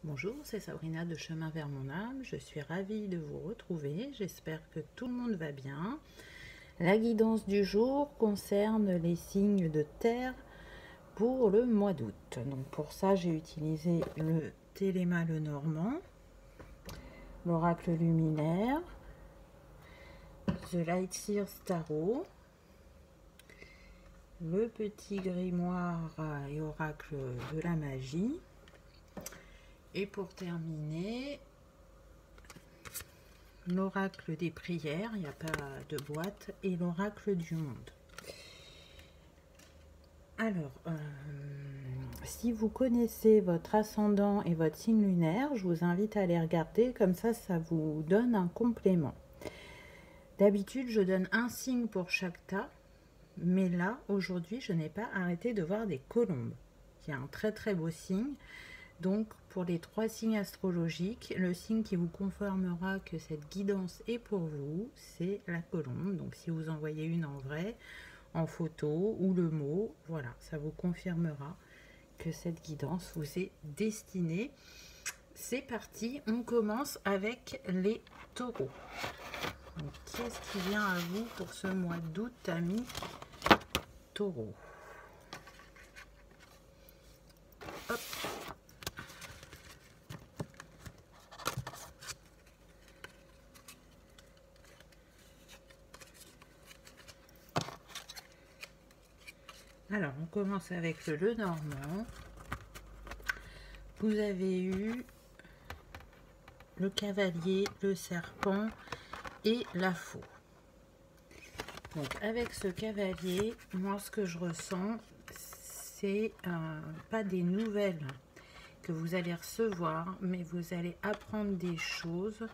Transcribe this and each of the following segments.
Bonjour, c'est Sabrina de Chemin vers mon âme. Je suis ravie de vous retrouver. J'espère que tout le monde va bien. La guidance du jour concerne les signes de terre pour le mois d'août. Donc pour ça, j'ai utilisé le Téléma Lenormand, l'oracle luminaire, The Light Seers Tarot, le petit grimoire et oracle de la magie. Et pour terminer, l'oracle des prières, il n'y a pas de boîte, et l'oracle du monde. Alors, si vous connaissez votre ascendant et votre signe lunaire, je vous invite à les regarder, comme ça vous donne un complément. D'habitude, je donne un signe pour chaque tas, mais là, aujourd'hui, je n'ai pas arrêté de voir des colombes, qui est un très très beau signe. Donc, pour les 3 signes astrologiques, le signe qui vous confirmera que cette guidance est pour vous, c'est la colombe. Donc, si vous envoyez une en vrai, en photo ou le mot, voilà, ça vous confirmera que cette guidance vous est destinée. C'est parti, on commence avec les taureaux. Qu'est-ce qui vient à vous pour ce mois d'août, amis taureaux? Hop. Alors, on commence avec le Lenormand. Vous avez eu le cavalier, le serpent et la faux. Donc, avec ce cavalier, moi, ce que je ressens, c'est pas des nouvelles que vous allez recevoir, mais vous allez apprendre des choses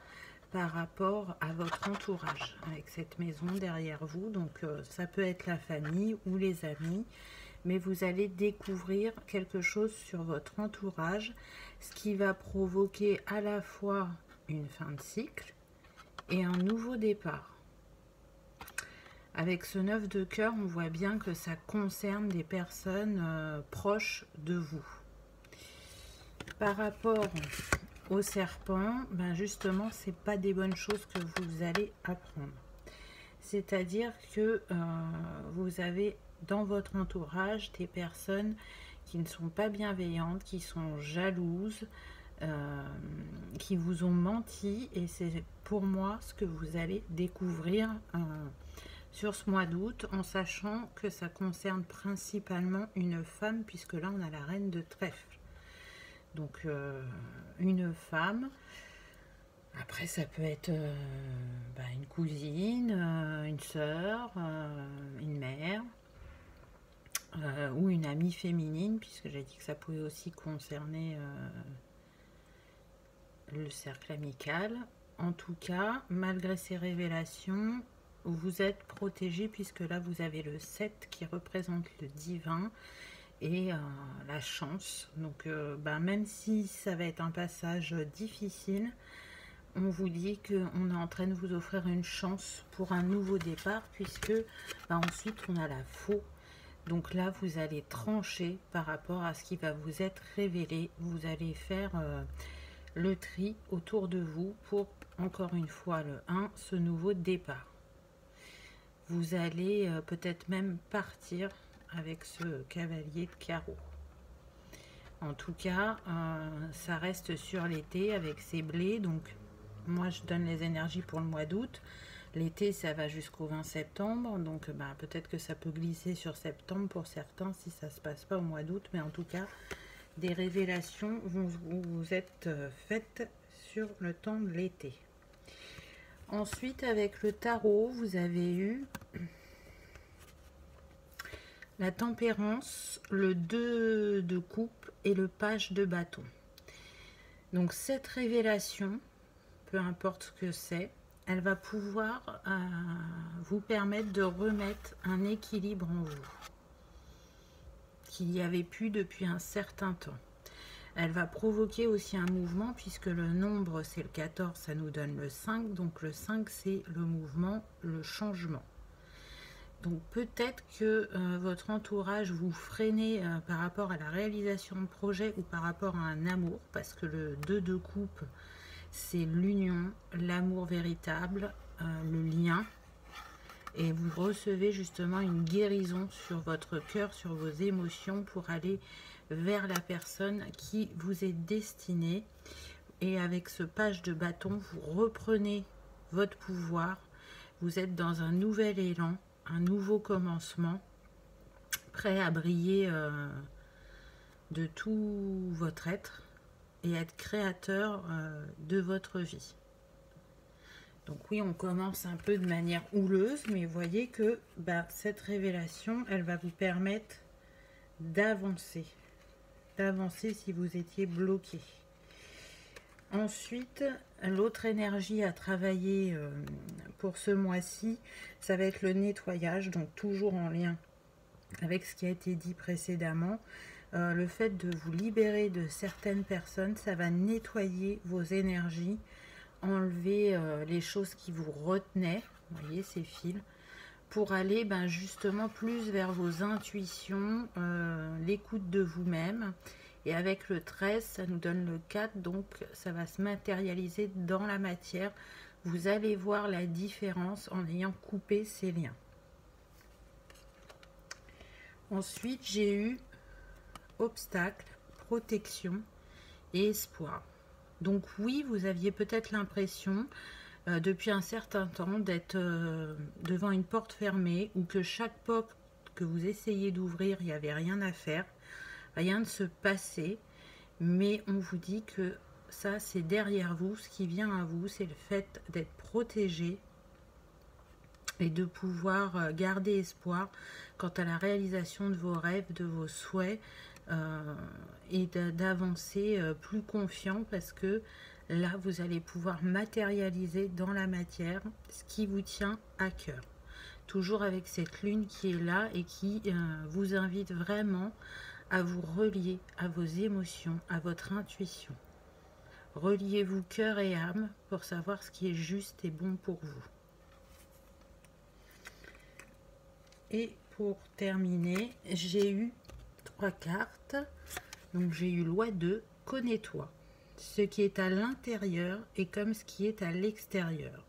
par rapport à votre entourage avec cette maison derrière vous. Donc ça peut être la famille ou les amis, mais vous allez découvrir quelque chose sur votre entourage, ce qui va provoquer à la fois une fin de cycle et un nouveau départ. Avec ce 9 de cœur, on voit bien que ça concerne des personnes proches de vous. Par rapport au serpent, ben justement, c'est pas des bonnes choses que vous allez apprendre. C'est-à-dire que vous avez dans votre entourage des personnes qui ne sont pas bienveillantes, qui sont jalouses, qui vous ont menti, et c'est pour moi ce que vous allez découvrir sur ce mois d'août, en sachant que ça concerne principalement une femme, puisque là on a la reine de trèfle. Donc une femme. Après ça peut être une cousine, une sœur, une mère ou une amie féminine, puisque j'ai dit que ça pouvait aussi concerner le cercle amical. En tout cas, malgré ces révélations, vous êtes protégé, puisque là vous avez le 7 qui représente le divin et la chance. Donc même si ça va être un passage difficile, on vous dit qu'on est en train de vous offrir une chance pour un nouveau départ, puisque ensuite on a la faux. Donc là vous allez trancher par rapport à ce qui va vous être révélé. Vous allez faire le tri autour de vous pour, encore une fois, le 1, ce nouveau départ. Vous allez peut-être même partir avec ce cavalier de carreau. En tout cas, ça reste sur l'été avec ces blés. Donc moi je donne les énergies pour le mois d'août. L'été ça va jusqu'au 20 septembre. Donc peut-être que ça peut glisser sur septembre pour certains si ça se passe pas au mois d'août. Mais en tout cas, des révélations vous êtes faites sur le temps de l'été. Ensuite, avec le tarot, vous avez eu la tempérance, le 2 de coupe et le page de bâton. Donc cette révélation, peu importe ce que c'est, elle va pouvoir vous permettre de remettre un équilibre en vous qu'il n'y avait plus depuis un certain temps. Elle va provoquer aussi un mouvement, puisque le nombre c'est le 14, ça nous donne le 5, donc le 5 c'est le mouvement, le changement. Donc peut-être que votre entourage vous freinez par rapport à la réalisation de projet ou par rapport à un amour, parce que le 2 de coupe, c'est l'union, l'amour véritable, le lien. Et vous recevez justement une guérison sur votre cœur, sur vos émotions pour aller vers la personne qui vous est destinée. Et avec ce page de bâton, vous reprenez votre pouvoir. Vous êtes dans un nouvel élan, un nouveau commencement, prêt à briller de tout votre être et être créateur de votre vie. Donc oui, on commence un peu de manière houleuse, mais vous voyez que cette révélation, elle va vous permettre d'avancer si vous étiez bloqué. Ensuite, l'autre énergie à travailler pour ce mois-ci, ça va être le nettoyage, donc toujours en lien avec ce qui a été dit précédemment. Le fait de vous libérer de certaines personnes, ça va nettoyer vos énergies, enlever les choses qui vous retenaient, vous voyez ces fils, pour aller justement plus vers vos intuitions, l'écoute de vous-même. Et avec le 13, ça nous donne le 4, donc ça va se matérialiser dans la matière. Vous allez voir la différence en ayant coupé ces liens. Ensuite, j'ai eu obstacle, protection et espoir. Donc oui, vous aviez peut-être l'impression depuis un certain temps d'être devant une porte fermée ou que chaque porte que vous essayez d'ouvrir, il n'y avait rien à faire. Rien ne se passait, mais on vous dit que ça, c'est derrière vous. Ce qui vient à vous, c'est le fait d'être protégé et de pouvoir garder espoir quant à la réalisation de vos rêves, de vos souhaits, et d'avancer plus confiant, parce que là, vous allez pouvoir matérialiser dans la matière ce qui vous tient à cœur. Toujours avec cette lune qui est là et qui vous invite vraiment à vous relier à vos émotions, à votre intuition. Reliez-vous cœur et âme pour savoir ce qui est juste et bon pour vous. Et pour terminer, j'ai eu 3 cartes. Donc j'ai eu loi 2, connais-toi. Ce qui est à l'intérieur est comme ce qui est à l'extérieur.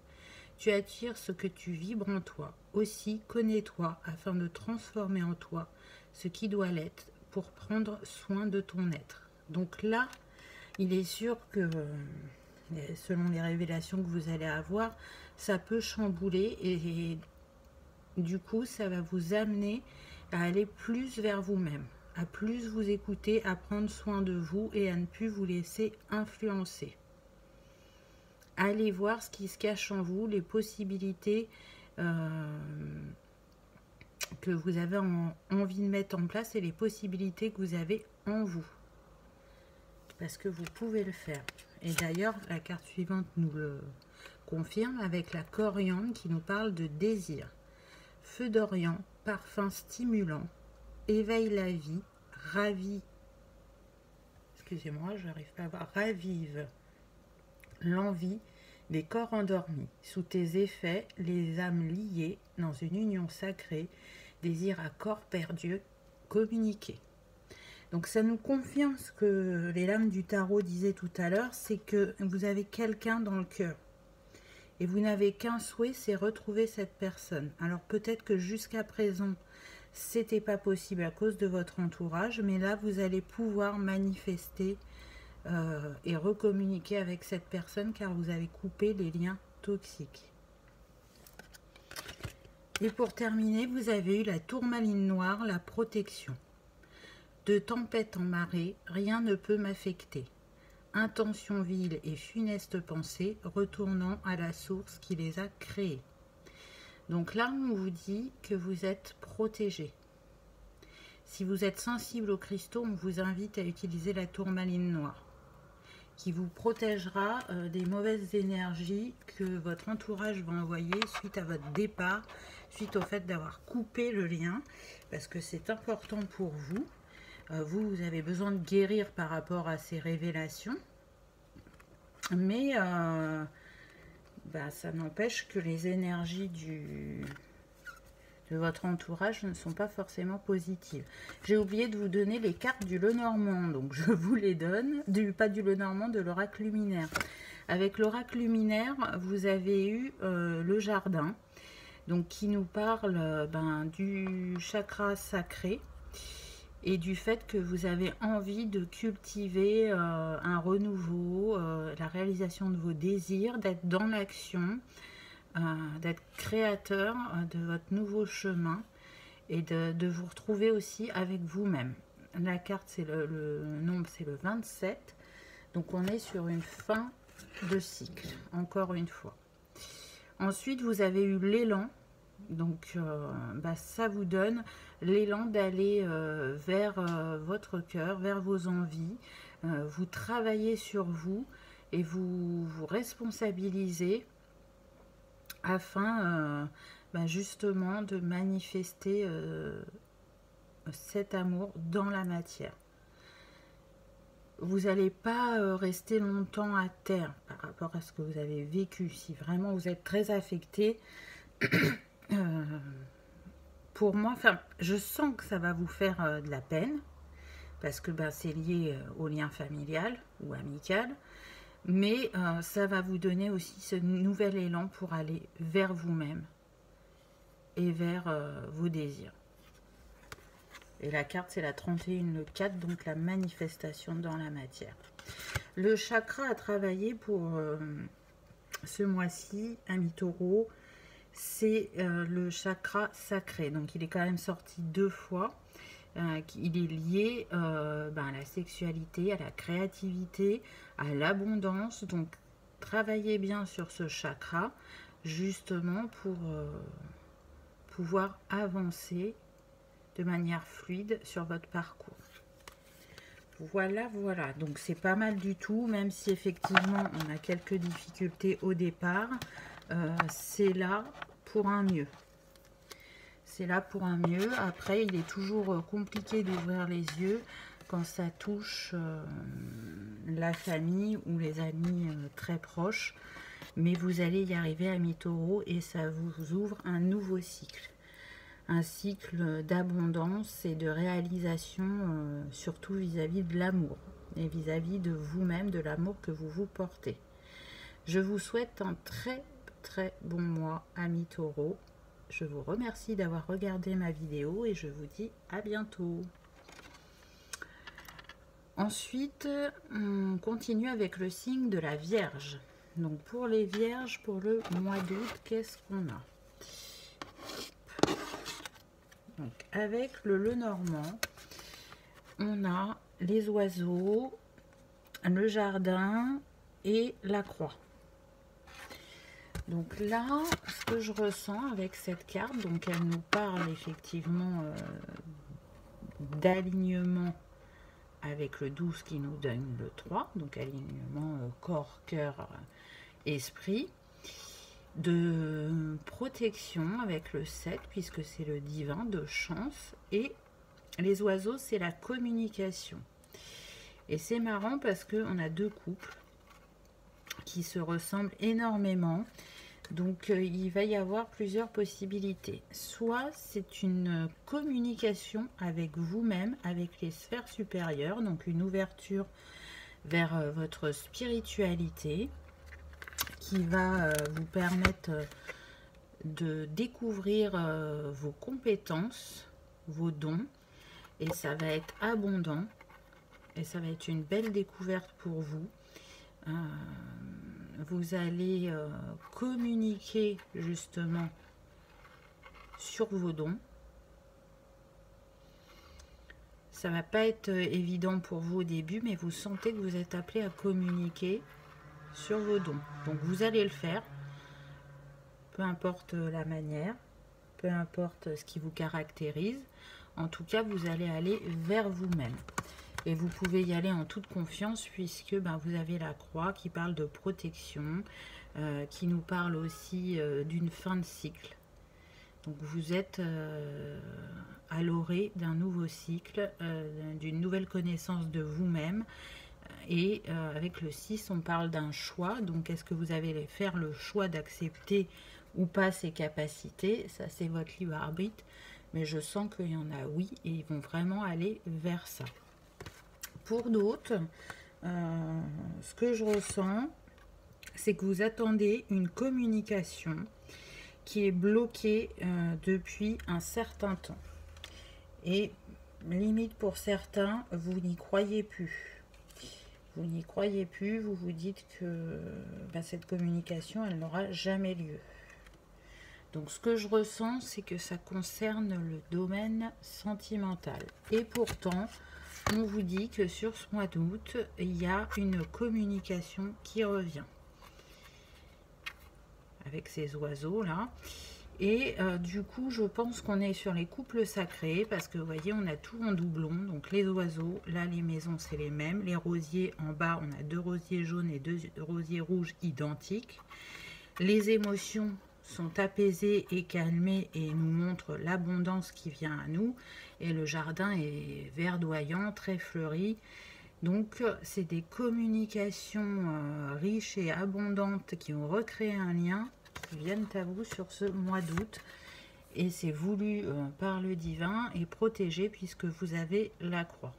Tu attires ce que tu vibres en toi. Aussi, connais-toi afin de transformer en toi ce qui doit l'être, pour prendre soin de ton être. Donc là, il est sûr que selon les révélations que vous allez avoir, ça peut chambouler et du coup, ça va vous amener à aller plus vers vous-même, à plus vous écouter, à prendre soin de vous et à ne plus vous laisser influencer. Allez voir ce qui se cache en vous, les possibilités que vous avez envie de mettre en place et les possibilités que vous avez en vous. Parce que vous pouvez le faire. Et d'ailleurs, la carte suivante nous le confirme avec la coriandre qui nous parle de désir. Feu d'Orient, parfum stimulant, éveille la vie, ravit, excusez-moi, je n'arrive pas à voir, ravive l'envie des corps endormis. Sous tes effets, les âmes liées dans une union sacrée désirent à corps perdu communiquer. Donc ça nous confirme ce que les lames du tarot disaient tout à l'heure, c'est que vous avez quelqu'un dans le cœur. Et vous n'avez qu'un souhait, c'est retrouver cette personne. Alors peut-être que jusqu'à présent, c'était pas possible à cause de votre entourage, mais là vous allez pouvoir manifester et recommuniquer avec cette personne car vous avez coupé les liens toxiques. Et pour terminer, vous avez eu la tourmaline noire, la protection. De tempête en marée, rien ne peut m'affecter. Intention vile et funeste pensée, retournant à la source qui les a créés. Donc là, on vous dit que vous êtes protégé. Si vous êtes sensible aux cristaux, on vous invite à utiliser la tourmaline noire, qui vous protégera des mauvaises énergies que votre entourage va envoyer suite à votre départ, suite au fait d'avoir coupé le lien, parce que c'est important pour vous. Vous avez besoin de guérir par rapport à ces révélations, mais ça n'empêche que les énergies de de votre entourage ne sont pas forcément positives. J'ai oublié de vous donner les cartes du Lenormand, donc je vous les donne, pas du Lenormand, de l'oracle luminaire. Avec l'oracle luminaire, vous avez eu le jardin, donc qui nous parle du chakra sacré et du fait que vous avez envie de cultiver un renouveau, la réalisation de vos désirs, d'être dans l'action, d'être créateur de votre nouveau chemin et de vous retrouver aussi avec vous-même. La carte, c'est le nombre, c'est le 27, donc on est sur une fin de cycle, encore une fois. Ensuite, vous avez eu l'élan. Donc, ça vous donne l'élan d'aller vers votre cœur, vers vos envies. Vous travaillez sur vous et vous vous responsabilisez afin justement de manifester cet amour dans la matière. Vous n'allez pas rester longtemps à terre par rapport à ce que vous avez vécu. Si vraiment vous êtes très affecté, pour moi, je sens que ça va vous faire de la peine parce que c'est lié au lien familial ou amical, mais ça va vous donner aussi ce nouvel élan pour aller vers vous-même et vers vos désirs. Et la carte, c'est la 31, le 4, donc la manifestation dans la matière. Le chakra à travailler pour ce mois-ci, ami Taureau, c'est le chakra sacré. Donc, il est quand même sorti 2 fois. Il est lié à la sexualité, à la créativité, à l'abondance. Donc, travaillez bien sur ce chakra, justement pour pouvoir avancer de manière fluide sur votre parcours. Voilà, voilà. Donc, c'est pas mal du tout, même si effectivement, on a quelques difficultés au départ. C'est là pour un mieux. C'est là pour un mieux. Après, il est toujours compliqué d'ouvrir les yeux quand ça touche la famille ou les amis très proches. Mais vous allez y arriver, ami Taureau, et ça vous ouvre un nouveau cycle. Un cycle d'abondance et de réalisation, surtout vis-à-vis de l'amour et vis-à-vis de vous-même, de l'amour que vous vous portez. Je vous souhaite un très bon mois, ami Taureau. Je vous remercie d'avoir regardé ma vidéo et je vous dis à bientôt. Ensuite, on continue avec le signe de la Vierge. Donc pour les Vierges, pour le mois d'août, qu'est-ce qu'on a? Donc avec le Lenormand, on a les oiseaux, le jardin et la croix. Donc là, ce que je ressens avec cette carte, donc elle nous parle effectivement d'alignement avec le 12 qui nous donne le 3, donc alignement corps, cœur, esprit, de protection avec le 7 puisque c'est le divin, de chance, et les oiseaux c'est la communication. Et c'est marrant parce qu'on a 2 couples qui se ressemblent énormément. Donc, il va y avoir plusieurs possibilités. Soit c'est une communication avec vous-même, avec les sphères supérieures, donc une ouverture vers votre spiritualité qui va vous permettre de découvrir vos compétences, vos dons, et ça va être abondant et ça va être une belle découverte pour vous. Vous allez communiquer justement sur vos dons. Ça va pas être évident pour vous au début, mais vous sentez que vous êtes appelé à communiquer sur vos dons. Donc vous allez le faire, peu importe la manière, peu importe ce qui vous caractérise. En tout cas, vous allez aller vers vous-même. Et vous pouvez y aller en toute confiance puisque vous avez la croix qui parle de protection, qui nous parle aussi d'une fin de cycle. Donc vous êtes à l'orée d'un nouveau cycle, d'une nouvelle connaissance de vous-même. Et avec le 6, on parle d'un choix. Donc est-ce que vous allez faire le choix d'accepter ou pas ces capacités, ça c'est votre libre arbitre, mais je sens qu'il y en a oui, et ils vont vraiment aller vers ça. Pour d'autres, ce que je ressens, c'est que vous attendez une communication qui est bloquée depuis un certain temps. Et limite pour certains, vous n'y croyez plus. Vous n'y croyez plus, vous vous dites que cette communication, elle n'aura jamais lieu. Donc ce que je ressens, c'est que ça concerne le domaine sentimental. Et pourtant, on vous dit que sur ce mois d'août, il y a une communication qui revient. Avec ces oiseaux là. Et du coup, je pense qu'on est sur les couples sacrés, parce que vous voyez, on a tout en doublon. Donc les oiseaux, là les maisons c'est les mêmes. Les rosiers en bas, on a 2 rosiers jaunes et 2 rosiers rouges identiques. Les émotions sont apaisées et calmées et nous montrent l'abondance qui vient à nous. Et le jardin est verdoyant, très fleuri. Donc c'est des communications riches et abondantes qui ont recréé un lien, qui viennent à vous sur ce mois d'août. Et c'est voulu par le divin et protégé puisque vous avez la croix.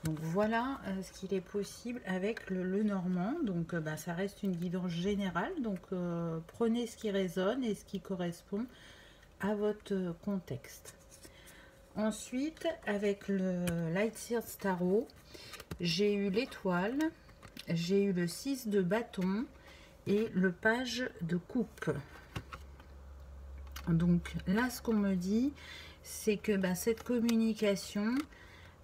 Donc voilà ce qu'il est possible avec le normand. Donc ça reste une guidance générale. Donc prenez ce qui résonne et ce qui correspond à votre contexte. Ensuite, avec le Light Sears Tarot, j'ai eu l'étoile, j'ai eu le 6 de bâton et le page de coupe. Donc là, ce qu'on me dit, c'est que cette communication,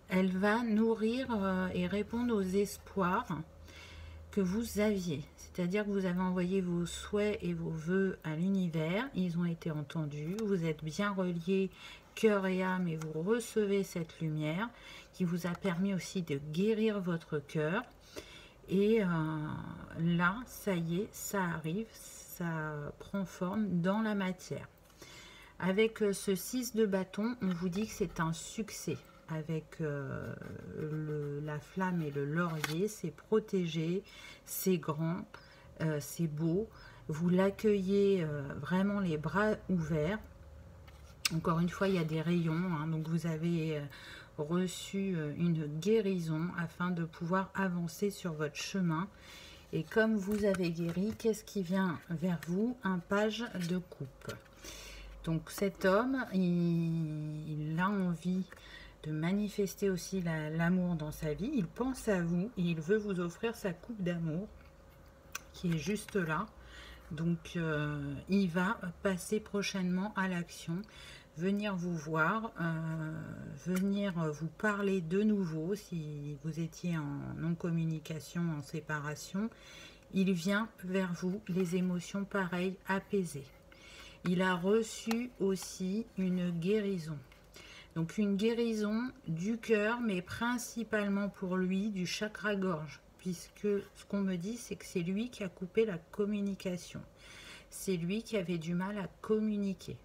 elle va nourrir et répondre aux espoirs que vous aviez. C'est-à-dire que vous avez envoyé vos souhaits et vos vœux à l'univers, ils ont été entendus, vous êtes bien reliés cœur et âme et vous recevez cette lumière qui vous a permis aussi de guérir votre cœur. Et là, ça y est, ça arrive, ça prend forme dans la matière. Avec ce 6 de bâton, on vous dit que c'est un succès. Avec la flamme et le laurier, c'est protégé, c'est grand, c'est beau. Vous l'accueillez vraiment les bras ouverts. Encore une fois, il y a des rayons, hein, donc vous avez reçu une guérison afin de pouvoir avancer sur votre chemin. Et comme vous avez guéri, qu'est-ce qui vient vers vous? Un page de coupe. Donc cet homme, il a envie de manifester aussi l'amour dans sa vie. Il pense à vous et il veut vous offrir sa coupe d'amour qui est juste là. Donc il va passer prochainement à l'action, venir vous voir, venir vous parler de nouveau si vous étiez en non-communication, en séparation. Il vient vers vous, les émotions pareilles, apaisées. Il a reçu aussi une guérison. Donc une guérison du cœur, mais principalement pour lui du chakra-gorge. Puisque ce qu'on me dit, c'est que c'est lui qui a coupé la communication. C'est lui qui avait du mal à communiquer.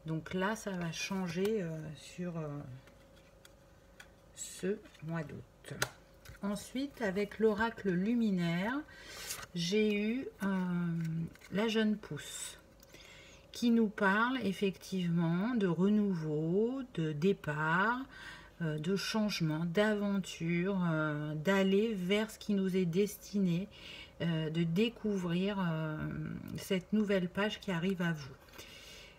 Donc là, ça va changer sur ce mois d'août. Ensuite, avec l'oracle luminaire, j'ai eu la jeune pousse qui nous parle effectivement de renouveau, de départ, de changement, d'aventure, d'aller vers ce qui nous est destiné, de découvrir cette nouvelle page qui arrive à vous.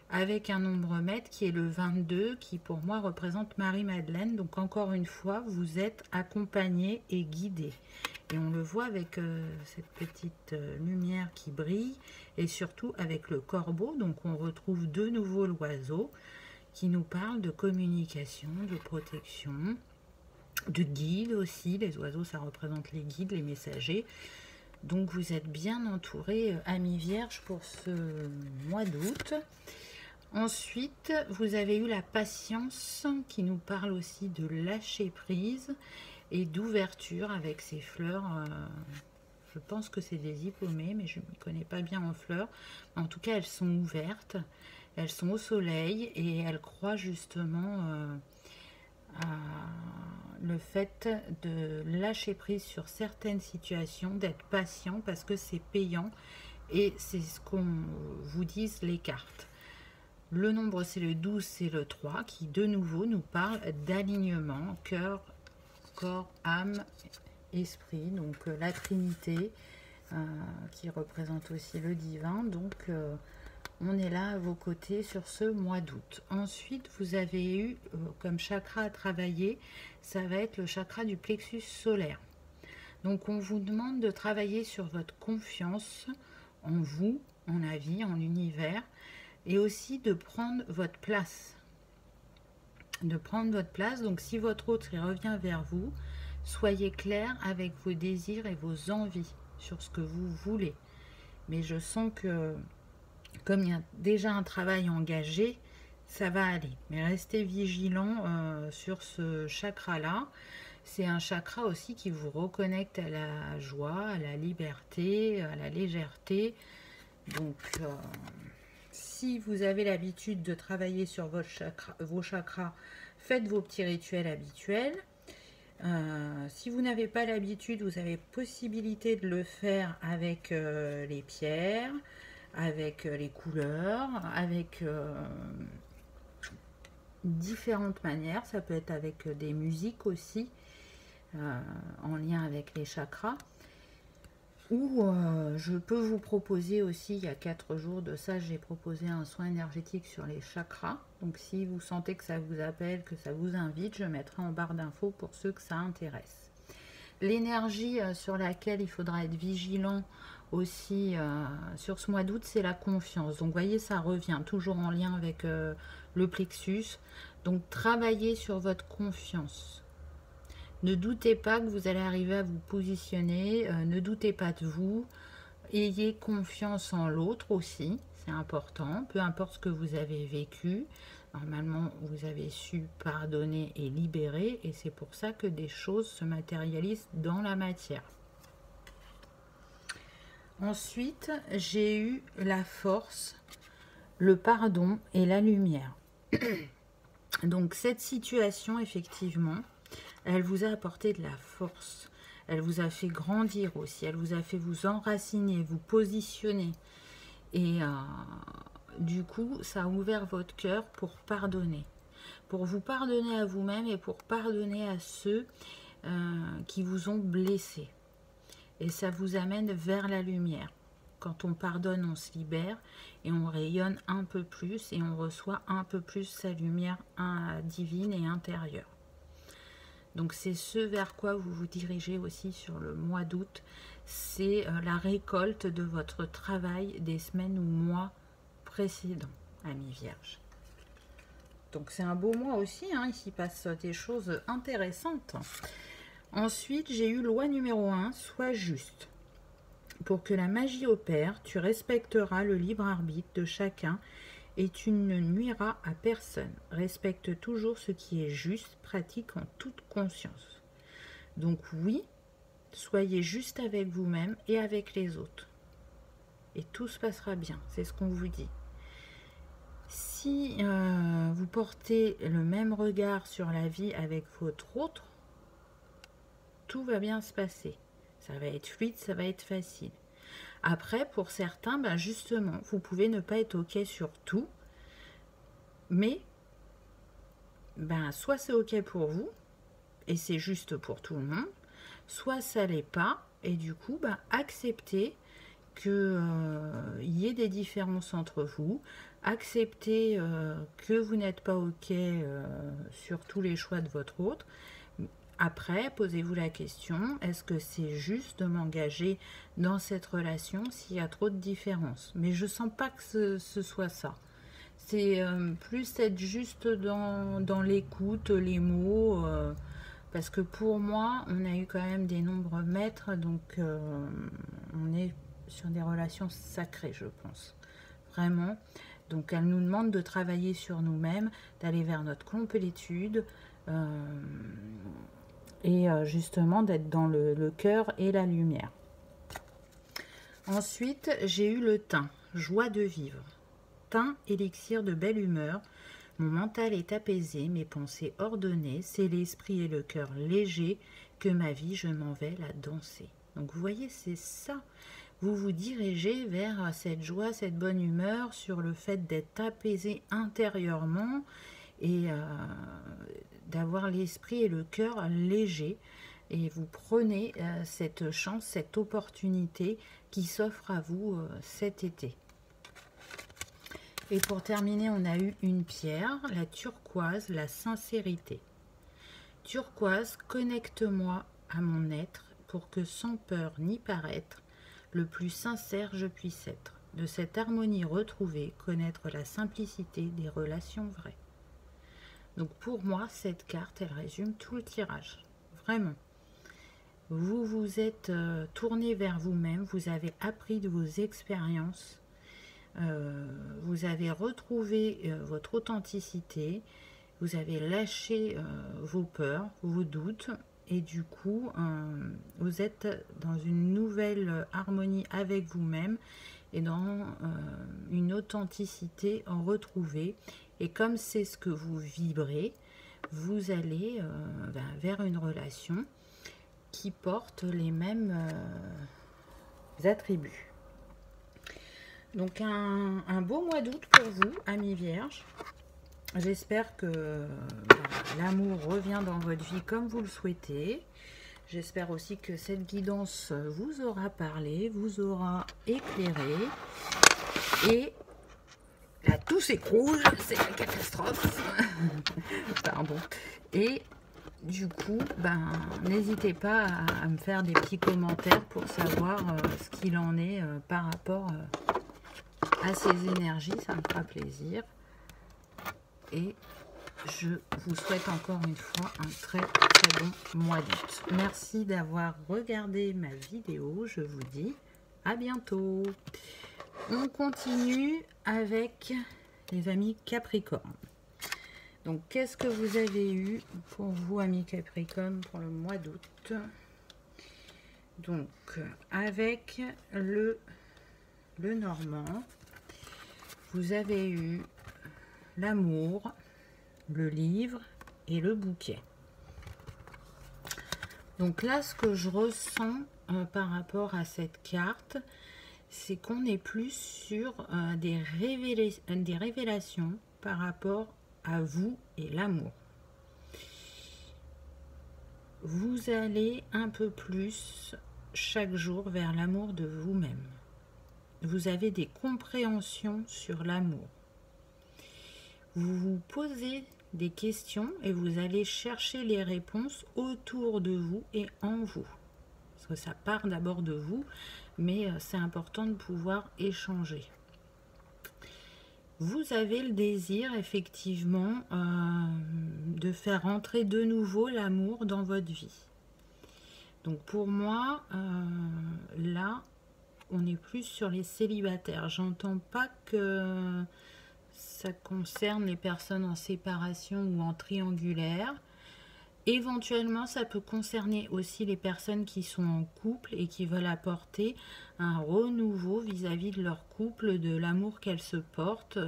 Avec un nombre maître qui est le 22, qui pour moi représente Marie-Madeleine. Donc encore une fois, vous êtes accompagné et guidé. Et on le voit avec cette petite lumière qui brille, et surtout avec le corbeau. Donc on retrouve de nouveau l'oiseau qui nous parle de communication, de protection, de guide aussi. Les oiseaux, ça représente les guides, les messagers. Donc vous êtes bien entouré, amis vierges, pour ce mois d'août. Ensuite, vous avez eu la patience qui nous parle aussi de lâcher prise et d'ouverture avec ces fleurs. Je pense que c'est des hippomées, mais je ne m'y connais pas bien en fleurs. En tout cas, elles sont ouvertes, elles sont au soleil et elles croient justement à le fait de lâcher prise sur certaines situations, d'être patient parce que c'est payant et c'est ce qu'on vous disent les cartes. Le nombre, c'est le 12, c'est le 3, qui de nouveau nous parle d'alignement, cœur, corps, âme, esprit. Donc la Trinité, qui représente aussi le divin. Donc on est là à vos côtés sur ce mois d'août. Ensuite, vous avez eu comme chakra à travailler, ça va être le chakra du plexus solaire. Donc on vous demande de travailler sur votre confiance en vous, en la vie, en l'univers, et aussi de prendre votre place. Donc si votre autre il revient vers vous, soyez clair avec vos désirs et vos envies sur ce que vous voulez. Mais je sens que comme il y a déjà un travail engagé, ça va aller. Mais restez vigilant sur ce chakra-là. C'est un chakra aussi qui vous reconnecte à la joie, à la liberté, à la légèreté. Donc, si vous avez l'habitude de travailler sur vos chakras, faites vos petits rituels habituels. Si vous n'avez pas l'habitude, vous avez possibilité de le faire avec les pierres, avec les couleurs, avec différentes manières. Ça peut être avec des musiques aussi, en lien avec les chakras. Ou je peux vous proposer aussi, il y a 4 jours de ça, j'ai proposé un soin énergétique sur les chakras. Donc si vous sentez que ça vous appelle, que ça vous invite, je mettrai en barre d'infos pour ceux que ça intéresse. L'énergie sur laquelle il faudra être vigilant aussi sur ce mois d'août, c'est la confiance. Donc vous voyez, ça revient toujours en lien avec le plexus. Donc travaillez sur votre confiance. Ne doutez pas que vous allez arriver à vous positionner, ne doutez pas de vous, ayez confiance en l'autre aussi, c'est important, peu importe ce que vous avez vécu, normalement vous avez su pardonner et libérer, et c'est pour ça que des choses se matérialisent dans la matière. Ensuite, j'ai eu la force, le pardon et la lumière. Donc cette situation, effectivement, elle vous a apporté de la force, elle vous a fait grandir aussi, elle vous a fait vous enraciner, vous positionner. Et du coup, ça a ouvert votre cœur pour pardonner. Pour vous pardonner à vous-même et pour pardonner à ceux qui vous ont blessé. Et ça vous amène vers la lumière. Quand on pardonne, on se libère et on rayonne un peu plus et on reçoit un peu plus sa lumière divine et intérieure. Donc c'est ce vers quoi vous vous dirigez aussi sur le mois d'août. C'est la récolte de votre travail des semaines ou mois précédents, amis vierges. Donc c'est un beau mois aussi, hein, il s'y passe des choses intéressantes. Ensuite, j'ai eu loi numéro 1, sois juste. Pour que la magie opère, tu respecteras le libre arbitre de chacun et tu ne nuiras à personne. Respecte toujours ce qui est juste, pratique en toute conscience. Donc oui, soyez juste avec vous-même et avec les autres. Et tout se passera bien, c'est ce qu'on vous dit. Si vous portez le même regard sur la vie avec votre autre, tout va bien se passer. Ça va être fluide, ça va être facile. Après, pour certains, ben justement, vous pouvez ne pas être OK sur tout, mais ben, soit c'est OK pour vous, et c'est juste pour tout le monde, soit ça l'est pas, et du coup, ben, acceptez qu'il y ait des différences entre vous, acceptez que vous n'êtes pas OK sur tous les choix de votre autre. Après, posez-vous la question, est-ce que c'est juste de m'engager dans cette relation s'il y a trop de différences? Mais je sens pas que ce soit ça. C'est plus être juste dans l'écoute, les mots, parce que pour moi, on a eu quand même des nombres maîtres, donc on est sur des relations sacrées, je pense. Vraiment. Donc elle nous demande de travailler sur nous-mêmes, d'aller vers notre complétude, et justement d'être dans le cœur et la lumière. Ensuite, j'ai eu le thym, joie de vivre. Thym, élixir de belle humeur, mon mental est apaisé, mes pensées ordonnées, c'est l'esprit et le cœur léger, que ma vie je m'en vais la danser. Donc vous voyez, c'est ça. vous vous dirigez vers cette joie, cette bonne humeur, sur le fait d'être apaisé intérieurement et d'avoir l'esprit et le cœur léger. Et vous prenez cette chance, cette opportunité qui s'offre à vous cet été. Et pour terminer, on a eu une pierre, la turquoise, la sincérité. Turquoise, connecte-moi à mon être pour que sans peur ni paraître, le plus sincère je puisse être. De cette harmonie retrouvée, connaître la simplicité des relations vraies. Donc pour moi, cette carte, elle résume tout le tirage. Vraiment. Vous vous êtes tourné vers vous-même, vous avez appris de vos expériences, vous avez retrouvé votre authenticité, vous avez lâché vos peurs, vos doutes, et du coup, vous êtes dans une nouvelle harmonie avec vous-même et dans une authenticité retrouvée. Et comme c'est ce que vous vibrez, vous allez vers une relation qui porte les mêmes attributs. Donc un beau mois d'août pour vous, amis vierges. J'espère que l'amour revient dans votre vie comme vous le souhaitez. J'espère aussi que cette guidance vous aura parlé, vous aura éclairé. Et là, tout s'écroule, c'est la catastrophe. Pardon. Et du coup, n'hésitez pas à me faire des petits commentaires pour savoir ce qu'il en est par rapport à ces énergies. Ça me fera plaisir. Et je vous souhaite encore une fois un très très bon mois d'août. Merci d'avoir regardé ma vidéo. Je vous dis à bientôt. On continue avec les amis Capricorne. Donc, qu'est-ce que vous avez eu pour vous, amis Capricorne, pour le mois d'août? Donc, avec le Normand, vous avez eu l'amour, le livre et le bouquet. Donc là, ce que je ressens par rapport à cette carte, c'est qu'on est plus sur des révélations par rapport à vous et l'amour. Vous allez un peu plus chaque jour vers l'amour de vous-même. Vous avez des compréhensions sur l'amour. Vous vous posez des questions et vous allez chercher les réponses autour de vous et en vous. Parce que ça part d'abord de vous, mais c'est important de pouvoir échanger. Vous avez le désir, effectivement, de faire entrer de nouveau l'amour dans votre vie. Donc pour moi, là, on est plus sur les célibataires. J'entends pas que ça concerne les personnes en séparation ou en triangulaire. Éventuellement, ça peut concerner aussi les personnes qui sont en couple et qui veulent apporter un renouveau vis-à-vis de leur couple, de l'amour qu'elles se portent,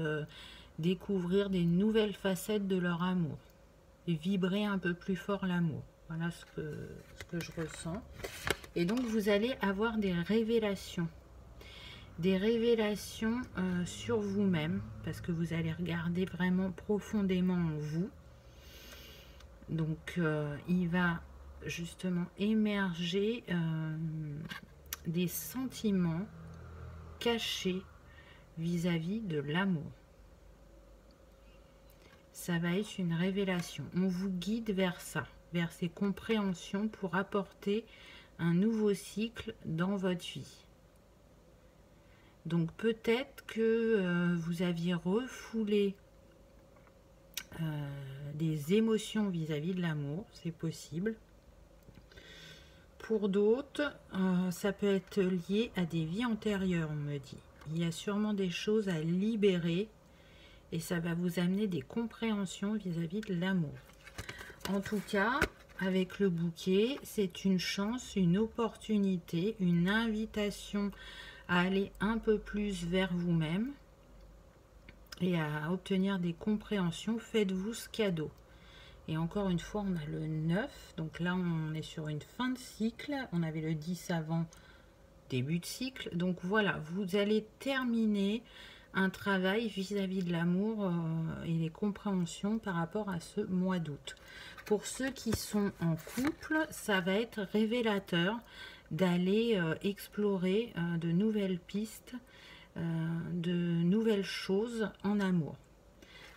découvrir des nouvelles facettes de leur amour et vibrer un peu plus fort l'amour. Voilà ce que je ressens. Et donc, vous allez avoir des révélations. Des révélations sur vous-même, parce que vous allez regarder vraiment profondément en vous. Donc, il va justement émerger des sentiments cachés vis-à-vis de l'amour. Ça va être une révélation. On vous guide vers ça, vers ces compréhensions pour apporter un nouveau cycle dans votre vie. Donc peut-être que vous aviez refoulé des émotions vis-à-vis de l'amour, c'est possible. Pour d'autres, ça peut être lié à des vies antérieures, on me dit. Il y a sûrement des choses à libérer et ça va vous amener des compréhensions vis-à-vis de l'amour. En tout cas, avec le bouquet, c'est une chance, une opportunité, une invitation à aller un peu plus vers vous-même et à obtenir des compréhensions. Faites-vous ce cadeau. Et encore une fois, on a le 9, donc là on est sur une fin de cycle. On avait le 10 avant, début de cycle. Donc voilà, vous allez terminer un travail vis-à-vis de l'amour et les compréhensions par rapport à ce mois d'août. Pour ceux qui sont en couple, ça va être révélateur d'aller explorer de nouvelles pistes, de nouvelles choses en amour.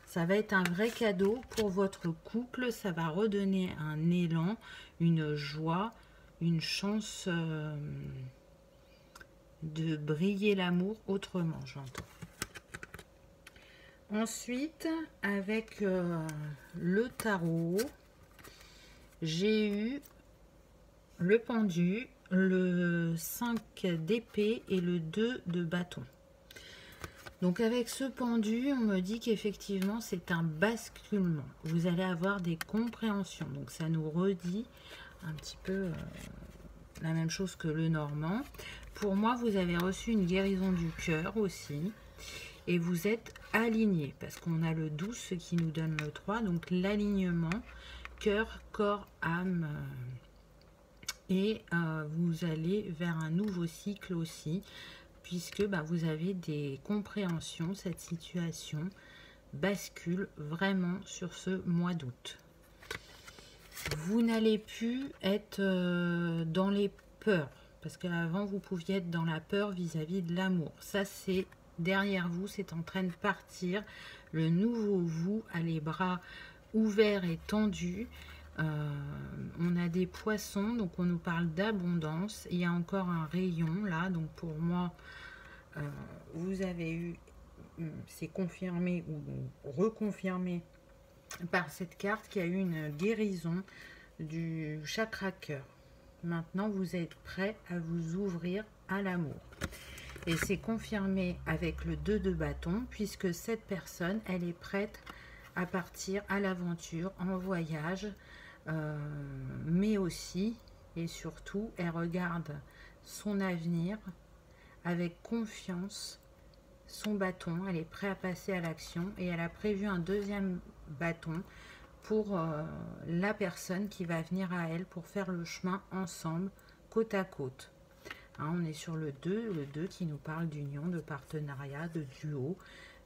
Ça va être un vrai cadeau pour votre couple, ça va redonner un élan, une joie, une chance de briller l'amour autrement, j'entends. Ensuite, avec le tarot, j'ai eu le pendu, le 5 d'épée et le 2 de bâton. Donc avec ce pendu, on me dit qu'effectivement c'est un basculement. Vous allez avoir des compréhensions. Donc ça nous redit un petit peu la même chose que le normand. Pour moi, vous avez reçu une guérison du cœur aussi. Et vous êtes aligné. Parce qu'on a le 12, ce qui nous donne le 3. Donc l'alignement, cœur, corps, âme. Et vous allez vers un nouveau cycle aussi. Puisque vous avez des compréhensions, cette situation bascule vraiment sur ce mois d'août. Vous n'allez plus être dans les peurs, parce qu'avant vous pouviez être dans la peur vis-à-vis de l'amour. Ça c'est derrière vous, c'est en train de partir. Le nouveau vous a les bras ouverts et tendus. On a des poissons, donc on nous parle d'abondance. Il y a encore un rayon là, donc pour moi vous avez eu, c'est confirmé ou reconfirmé par cette carte qu'il y a eu une guérison du chakra cœur. Maintenant vous êtes prêt à vous ouvrir à l'amour. Et c'est confirmé avec le 2 de bâton, puisque cette personne, elle est prête à partir à l'aventure, en voyage, mais aussi et surtout, elle regarde son avenir avec confiance, son bâton, elle est prête à passer à l'action et elle a prévu un deuxième bâton pour la personne qui va venir à elle pour faire le chemin ensemble, côte à côte. Hein, on est sur le 2 qui nous parle d'union, de partenariat, de duo.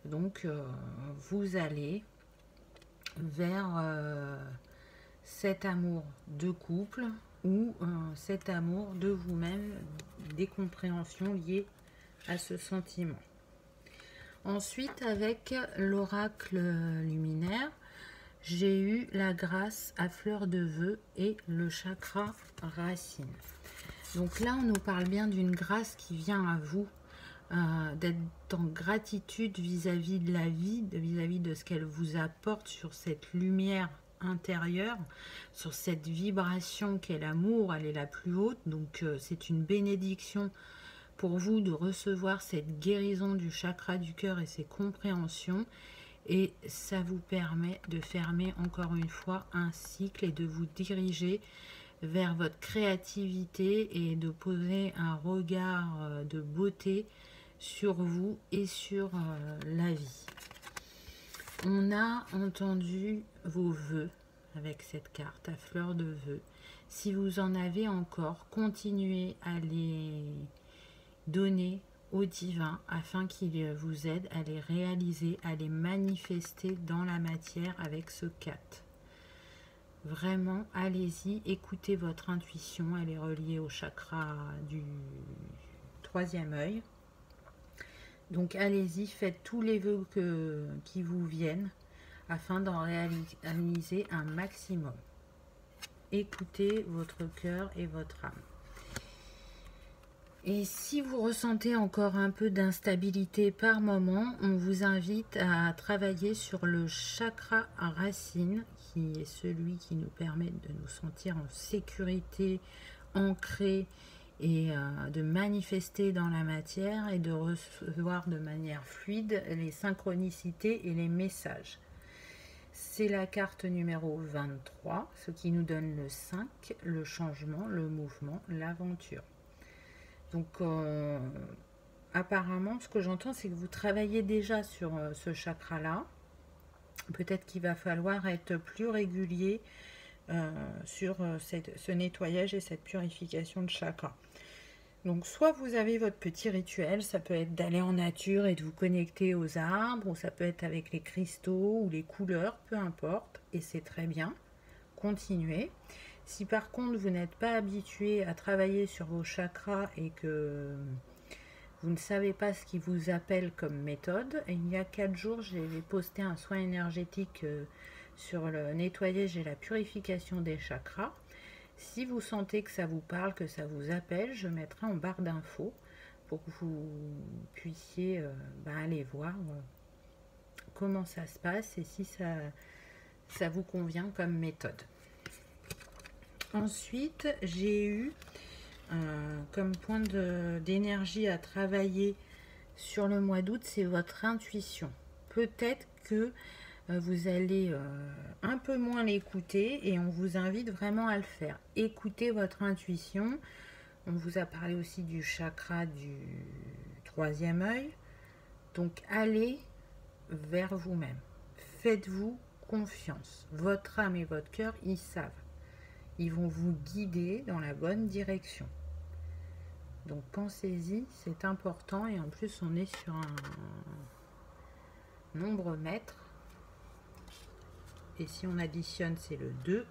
Donc, vous allez vers cet amour de couple ou cet amour de vous-même, des compréhensions liées à ce sentiment. Ensuite, avec l'oracle luminaire, j'ai eu la grâce à fleur de vœux et le chakra racine. Donc là, on nous parle bien d'une grâce qui vient à vous, d'être en gratitude vis-à-vis de la vie, vis-à-vis de ce qu'elle vous apporte sur cette lumière intérieure, sur cette vibration qu'est l'amour, elle est la plus haute. Donc c'est une bénédiction pour vous de recevoir cette guérison du chakra du cœur et ses compréhensions. Et ça vous permet de fermer encore une fois un cycle et de vous diriger vers votre créativité et de poser un regard de beauté sur vous et sur la vie. On a entendu vos vœux avec cette carte à fleur de vœux. Si vous en avez encore, continuez à les donner au divin afin qu'il vous aide à les réaliser, à les manifester dans la matière avec ce 4. Vraiment, allez-y, écoutez votre intuition, elle est reliée au chakra du 3e œil. Donc allez-y, faites tous les vœux qui vous viennent afin d'en réaliser un maximum. Écoutez votre cœur et votre âme. Et si vous ressentez encore un peu d'instabilité par moment, on vous invite à travailler sur le chakra racine, qui est celui qui nous permet de nous sentir en sécurité, ancré et de manifester dans la matière et de recevoir de manière fluide les synchronicités et les messages. C'est la carte numéro 23, ce qui nous donne le 5, le changement, le mouvement, l'aventure. Donc, apparemment, ce que j'entends, c'est que vous travaillez déjà sur ce chakra-là. Peut-être qu'il va falloir être plus régulier sur ce nettoyage et cette purification de chakra. Donc soit vous avez votre petit rituel, ça peut être d'aller en nature et de vous connecter aux arbres, ou ça peut être avec les cristaux ou les couleurs, peu importe, et c'est très bien. Continuez. Si par contre vous n'êtes pas habitué à travailler sur vos chakras et que vous ne savez pas ce qui vous appelle comme méthode, il y a 4 jours j'ai posté un soin énergétique sur le nettoyage et la purification des chakras. Si vous sentez que ça vous parle, que ça vous appelle, je mettrai en barre d'infos pour que vous puissiez aller voir comment ça se passe et si ça vous convient comme méthode. Ensuite, j'ai eu comme point d'énergie à travailler sur le mois d'août, c'est votre intuition. Peut-être que vous allez un peu moins l'écouter et on vous invite vraiment à le faire. Écoutez votre intuition. On vous a parlé aussi du chakra du troisième œil. Donc allez vers vous-même. Faites-vous confiance. Votre âme et votre cœur, ils savent. Ils vont vous guider dans la bonne direction. Donc pensez-y, c'est important. Et en plus, on est sur un nombre mètre. Et si on additionne, c'est le 2,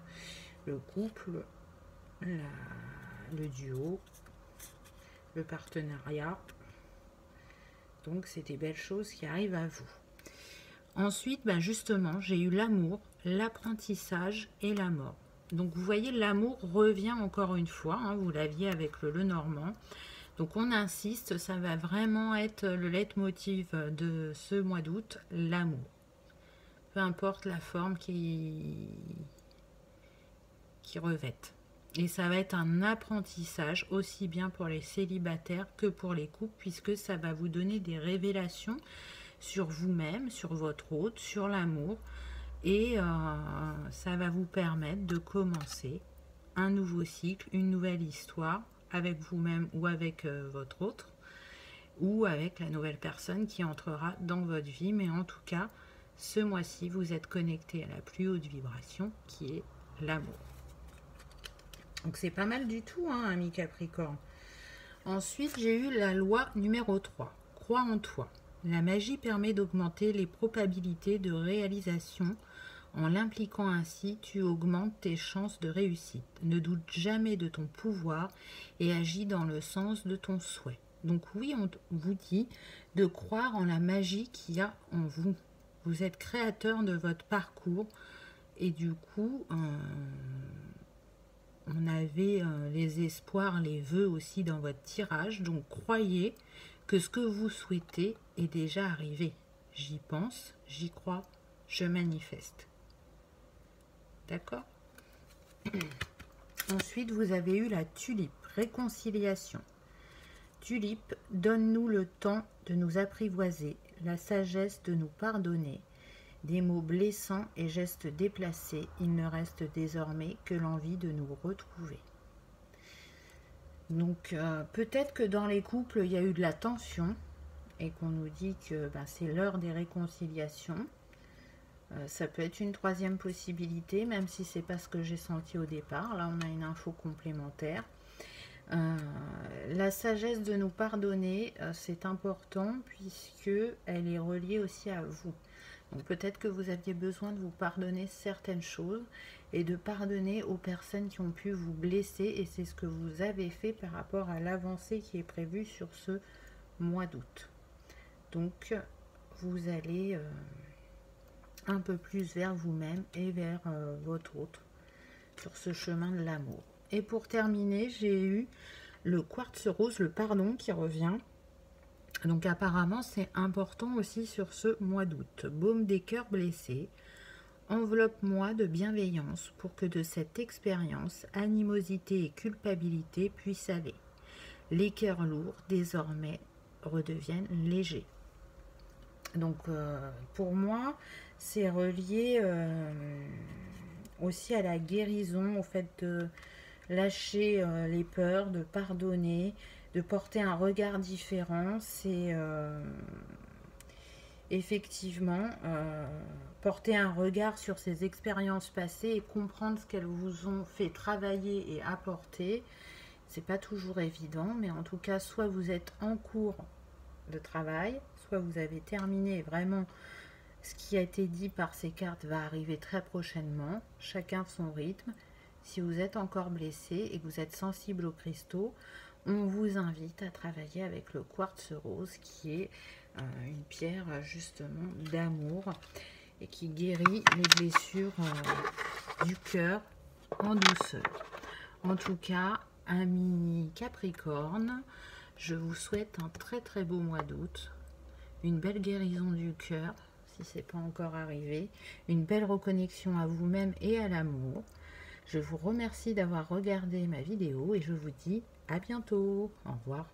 le couple, le duo, le partenariat. Donc, c'est des belles choses qui arrivent à vous. Ensuite, justement, j'ai eu l'amour, l'apprentissage et la mort. Donc, vous voyez, l'amour revient encore une fois. Hein, vous l'aviez avec le Normand. Donc, on insiste, ça va vraiment être le leitmotiv de ce mois d'août, l'amour. Peu importe la forme qui revête. Et ça va être un apprentissage aussi bien pour les célibataires que pour les couples, puisque ça va vous donner des révélations sur vous-même, sur votre hôte, sur l'amour. Et ça va vous permettre de commencer un nouveau cycle, une nouvelle histoire avec vous-même ou avec votre autre, ou avec la nouvelle personne qui entrera dans votre vie. Mais en tout cas, ce mois-ci, vous êtes connecté à la plus haute vibration qui est l'amour. Donc c'est pas mal du tout, hein, ami Capricorne. Ensuite, j'ai eu la loi numéro 3. Crois en toi. La magie permet d'augmenter les probabilités de réalisation. En l'impliquant ainsi, tu augmentes tes chances de réussite. Ne doute jamais de ton pouvoir et agis dans le sens de ton souhait. Donc oui, on vous dit de croire en la magie qu'il y a en vous. Vous êtes créateur de votre parcours et du coup, on avait les espoirs, les vœux aussi dans votre tirage. Donc croyez que ce que vous souhaitez est déjà arrivé. J'y pense, j'y crois, je manifeste. D'accord? Ensuite, vous avez eu la tulipe, réconciliation. Tulipe, donne-nous le temps de nous apprivoiser, la sagesse de nous pardonner. Des mots blessants et gestes déplacés, il ne reste désormais que l'envie de nous retrouver. Donc, peut-être que dans les couples, il y a eu de la tension et qu'on nous dit que c'est l'heure des réconciliations. Ça peut être une troisième possibilité, même si c'est pas ce que j'ai senti au départ. Là, on a une info complémentaire. La sagesse de nous pardonner, c'est important puisque elle est reliée aussi à vous. Donc peut-être que vous aviez besoin de vous pardonner certaines choses et de pardonner aux personnes qui ont pu vous blesser, et c'est ce que vous avez fait par rapport à l'avancée qui est prévue sur ce mois d'août. Donc vous allez un peu plus vers vous-même et vers votre autre sur ce chemin de l'amour. Et pour terminer, j'ai eu le quartz rose, le pardon qui revient. Donc apparemment, c'est important aussi sur ce mois d'août. Baume des cœurs blessés, enveloppe-moi de bienveillance pour que de cette expérience, animosité et culpabilité puissent aller. Les cœurs lourds, désormais, redeviennent légers. Donc pour moi, c'est relié aussi à la guérison, au fait de lâcher les peurs, de pardonner, de porter un regard différent. C'est effectivement porter un regard sur ces expériences passées et comprendre ce qu'elles vous ont fait travailler et apporter, C'est pas toujours évident, mais en tout cas, soit vous êtes en cours de travail, soit vous avez terminé vraiment ce qui a été dit par ces cartes va arriver très prochainement, chacun son rythme. Si vous êtes encore blessé et que vous êtes sensible aux cristaux, on vous invite à travailler avec le quartz rose qui est une pierre justement d'amour et qui guérit les blessures du cœur en douceur. En tout cas, amis Capricorne, je vous souhaite un très très beau mois d'août, une belle guérison du cœur si ce n'est pas encore arrivé, une belle reconnexion à vous-même et à l'amour. Je vous remercie d'avoir regardé ma vidéo et je vous dis à bientôt. Au revoir.